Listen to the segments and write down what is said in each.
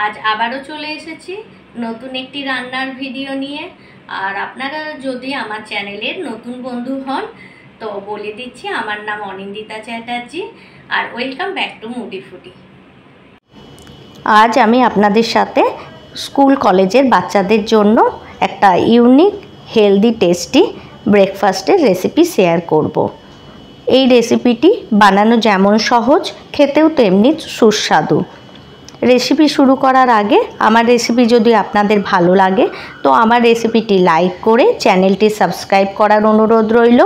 आज आबारो चले एसेছি নতুন একটি রান্নার ভিডিও নিয়ে। আর আপনারা যদি আমার চ্যানেলের নতুন বন্ধু হন তো বলে দিচ্ছি, আমার নাম অনিন্দিতা চ্যাটার্জি আর welcome back to moody foodie. আজ আমি আপনাদের সাথে স্কুল কলেজের বাচ্চাদের জন্য একটা ইউনিক হেলদি টেস্টি ব্রেকফাস্টের রেসিপি শেয়ার করব। এই রেসিপিটি বানানো যেমন সহজ, খেতেও তেমনি সুস্বাদু। রেসিপি শুরু করার আগে আমার রেসিপি যদি আপনাদের ভালো লাগে তো আমার রেসিপিটি লাইক করে চ্যানেলটি সাবস্ক্রাইব করার অনুরোধ রইল।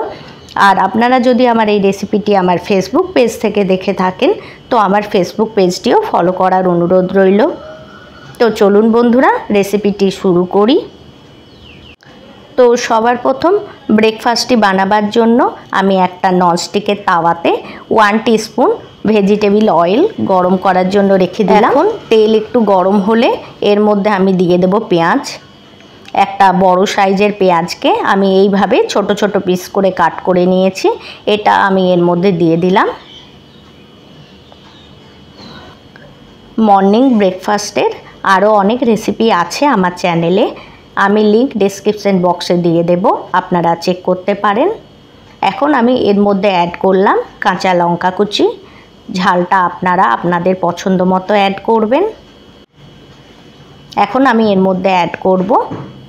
আর আপনারা যদি আমার এই রেসিপিটি আমার ফেসবুক পেজ থেকে দেখে থাকেন তো আমার ফেসবুক পেজটিও ফলো করার অনুরোধ রইল। তো চলুন বন্ধুরা রেসিপিটি শুরু করি। তো সবার প্রথম ব্রেকফাস্টটি বানাবার জন্য আমি একটা ননস্টিকের তাওয়াতে 1 টিস্পুন ভেজিটেবল অয়েল গরম করার জন্য রেখে দিলাম। এখন তেল একটু গরম হলে এর মধ্যে আমি দিয়ে দেব পেঁয়াজ। একটা বড় সাইজের পেঁয়াজকে আমি এইভাবে ছোট ছোট পিস করে কাট করে নিয়েছি, এটা আমি এর মধ্যে দিয়ে দিলাম। মর্নিং ব্রেকফাস্টের আরও অনেক রেসিপি আছে আমার চ্যানেলে, আমি লিংক ডেসক্রিপশন বক্সে দিয়ে দেব, আপনারা চেক করতে পারেন। এখন আমি এর মধ্যে অ্যাড করলাম কাঁচা লঙ্কা কুচি। ঝালটা আপনারা আপনাদের পছন্দ মতো অ্যাড করবেন। এখন আমি এর মধ্যে অ্যাড করব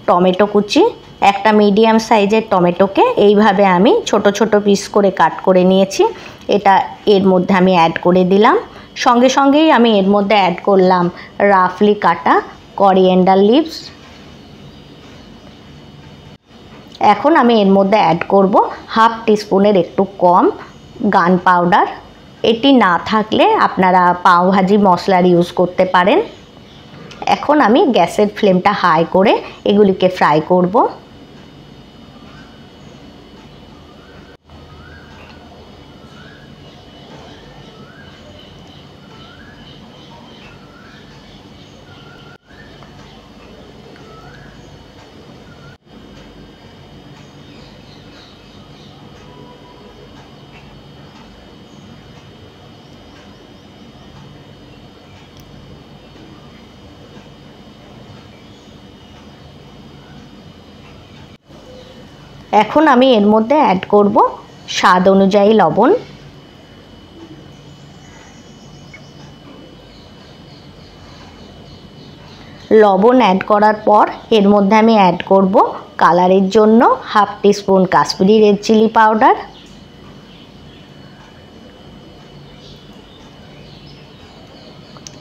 টমেটো কুচি। একটা মিডিয়াম সাইজের টমেটোকে এইভাবে আমি ছোট ছোট পিস করে কাট করে নিয়েছি, এটা এর মধ্যে আমি অ্যাড করে দিলাম। সঙ্গে সঙ্গেই আমি এর মধ্যে অ্যাড করলাম রাফলি কাটা করিয়েন্ডার লিভস। এখন আমি এর মধ্যে অ্যাড করব হাফ টিস্পুনের একটু কম গান পাউডার। এটি না থাকলে আপনারা পাওভাজি মশলার ইউজ করতে পারেন। এখন আমি গ্যাসের ফ্লেমটা হাই করে এগুলিকে ফ্রাই করব। এখন আমি এর মধ্যে অ্যাড করব স্বাদ অনুযায়ী লবণ। লবণ অ্যাড করার পর এর মধ্যে আমি অ্যাড করব কালারের জন্য half teaspoon Kashmiri red chilli powder.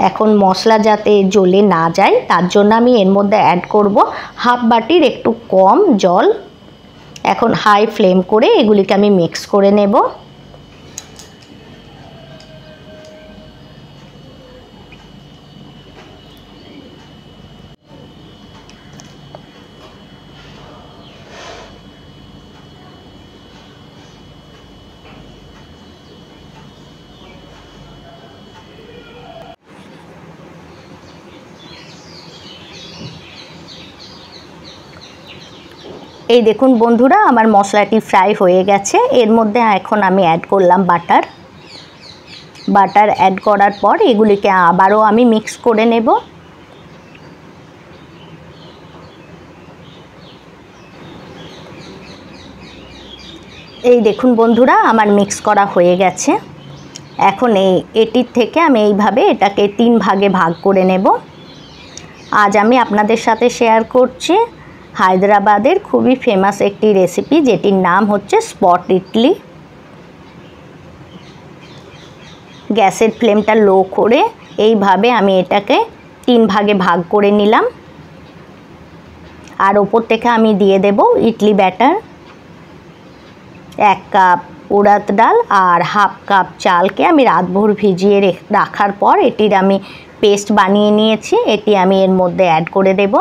এখন মশলা যাতে জ্বলে না যায় তার জন্য আমি এর মধ্যে অ্যাড করব হাফ বাটির একটু কম জল। এখন হাই ফ্লেম করে এগুলিকে আমি মিক্স করে নেব। এই দেখুন বন্ধুরা আমার মশলাটি ফ্রাই হয়ে গেছে। এর মধ্যে এখন আমি অ্যাড করলাম বাটার। বাটার অ্যাড করার পর এগুলিকে আবারও আমি মিক্স করে নেব। এই দেখুন বন্ধুরা আমার মিক্স করা হয়ে গেছে। এখন এটির থেকে আমি এইভাবে এটাকে 3 ভাগে ভাগ করে নেব। আজ আমি আপনাদের সাথে শেয়ার করছি হায়দ্রাবাদের খুবই ফেমাস একটি রেসিপি, যেটির নাম হচ্ছে স্পট ইডলি। গ্যাসের ফ্লেমটা লো করে এইভাবে আমি এটাকে 3 ভাগে ভাগ করে নিলাম। আর ওপর থেকে আমি দিয়ে দেব ইডলি ব্যাটার। 1 কাপ উড়দ ডাল আর হাফ কাপ চালকে আমি রাতভর ভিজিয়ে রাখার পর এটির আমি পেস্ট বানিয়ে নিয়েছি, এটি আমি এর মধ্যে অ্যাড করে দেব।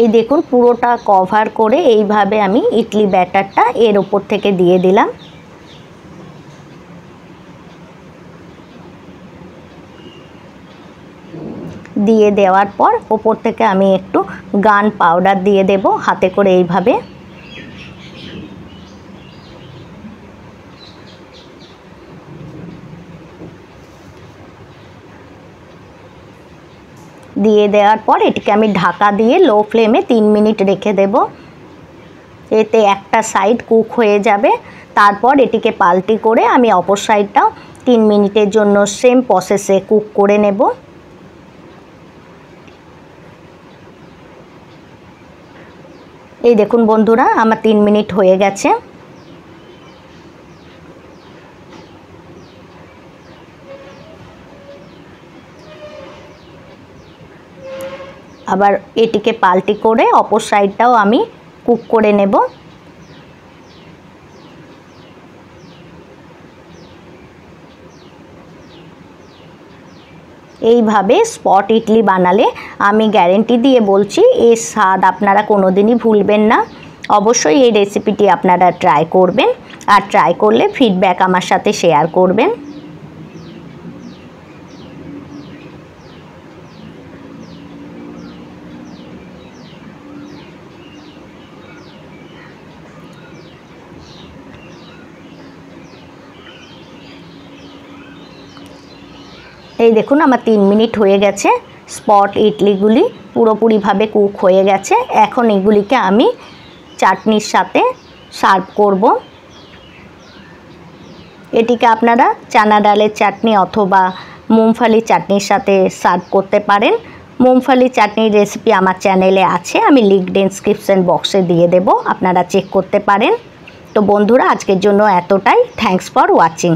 এই দেখুন পুরোটা কভার করে এইভাবে আমি ইডলি ব্যাটারটা এর ওপর থেকে দিয়ে দিলাম। দিয়ে দেওয়ার পর ওপর থেকে আমি একটু গান পাউডার দিয়ে দেব হাতে করে এইভাবে। দিয়ে দেওয়ার পর এটিকে আমি ঢাকা দিয়ে লো ফ্লেমে 3 মিনিট রেখে দেব। এতে একটা সাইড কুক হয়ে যাবে। তারপর এটিকে পাল্টি করে আমি অপর সাইডটাও 3 মিনিটের জন্য সেম প্রসেসে কুক করে নেব। এই দেখুন বন্ধুরা, আমার 3 মিনিট হয়ে গেছে। আবার এটিকে পাল্টি করে অপর সাইডটাও আমি কুক করে নেব। এইভাবে স্পট ইডলি বানালে আমি গ্যারেন্টি দিয়ে বলছি এর স্বাদ আপনারা কোনোদিনই ভুলবেন না। অবশ্যই এই রেসিপিটি আপনারা ট্রাই করবেন, আর ট্রাই করলে ফিডব্যাক আমার সাথে শেয়ার করবেন। এই দেখুন আমার 3 মিনিট হয়ে গেছে। স্পট ইডলিগুলি পুরোপুরিভাবে কুক হয়ে গেছে। এখন এগুলিকে আমি চাটনির সাথে সার্ভ করব। এটিকে আপনারা চানা ডালের চাটনি অথবা মুংফলি চাটনির সাথে সার্ভ করতে পারেন। মুংফলি চাটনির রেসিপি আমার চ্যানেলে আছে, আমি লিংক ডেসক্রিপশন বক্সে দিয়ে দেব, আপনারা চেক করতে পারেন। তো বন্ধুরা, আজকের জন্য এতটাই। Thanks for watching.